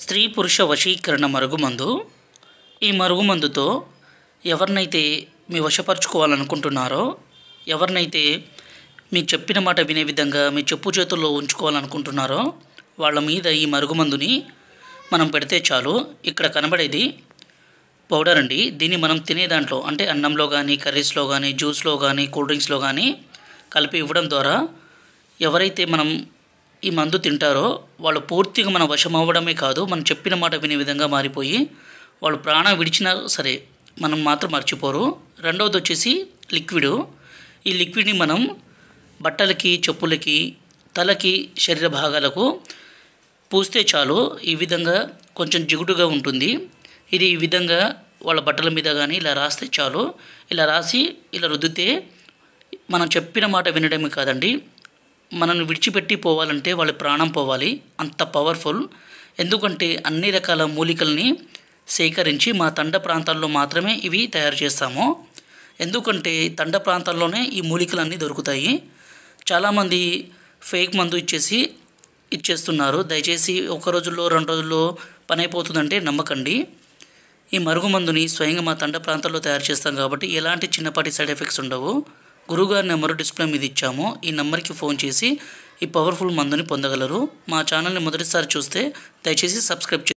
స్త్రీ పురుష వశీకరణ మరుగుమందు. ఈ మరుగుమందుతో ఎవరినైతే మీ వశపరుచుకోవాలనుకుంటున్నారో, ఎవరినైతే మీ చెప్పిన మాట వినే విధంగా మీ చెప్పు చేతుల్లో ఉంచుకోవాలనుకుంటున్నారో వాళ్ళ మీద ఈ మరుగుమందుని మనం పెడితే చాలు. ఇక్కడ కనబడేది పౌడర్ అండి. దీన్ని మనం తినే దాంట్లో అంటే అన్నంలో కానీ, కర్రీస్లో కానీ, జ్యూస్లో కానీ, కూల్ డ్రింక్స్లో కానీ కలిపి ఇవ్వడం ద్వారా ఎవరైతే మనం ఈ మందు తింటారో వాళ్ళు పూర్తిగా మన వశం అవ్వడమే కాదు, మనం చెప్పిన మాట వినే విధంగా మారిపోయి వాళ్ళు ప్రాణం విడిచినా సరే మనం మాత్రం మర్చిపోరు. రెండవది వచ్చేసి లిక్విడ్. ఈ లిక్విడ్ని మనం బట్టలకి, చెప్పులకి, తలకి, శరీర భాగాలకు పూస్తే చాలు. ఈ విధంగా కొంచెం జిగుటుగా ఉంటుంది. ఇది ఈ విధంగా వాళ్ళ బట్టల మీద కానీ ఇలా రాస్తే చాలు. ఇలా రాసి ఇలా రుద్దితే మనం చెప్పిన మాట వినడమే కాదండి, మనల్ని విడిచిపెట్టి పోవాలంటే వాళ్ళ ప్రాణం పోవాలి, అంత పవర్ఫుల్. ఎందుకంటే అన్ని రకాల మూలికల్ని సేకరించి మా తండ ప్రాంతాల్లో మాత్రమే ఇవి తయారు చేస్తాము. ఎందుకంటే తండ ప్రాంతాల్లోనే ఈ మూలికలన్నీ దొరుకుతాయి. చాలామంది ఫేక్ మందు ఇచ్చేస్తున్నారు. దయచేసి ఒక రోజుల్లో 2 రోజుల్లో పని అయిపోతుందంటే నమ్మకండి. ఈ మరుగుమందుని స్వయంగా మా తండ ప్రాంతాల్లో తయారు చేస్తాం కాబట్టి ఎలాంటి చిన్నపాటి సైడ్ ఎఫెక్ట్స్ ఉండవు. గురువుగారి నెంబరు డిస్ప్లే మీద ఇచ్చాము. ఈ నెంబర్కి ఫోన్ చేసి ఈ పవర్ఫుల్ మందుని పొందగలరు. మా ఛానల్ని మొదటిసారి చూస్తే దయచేసి సబ్స్క్రైబ్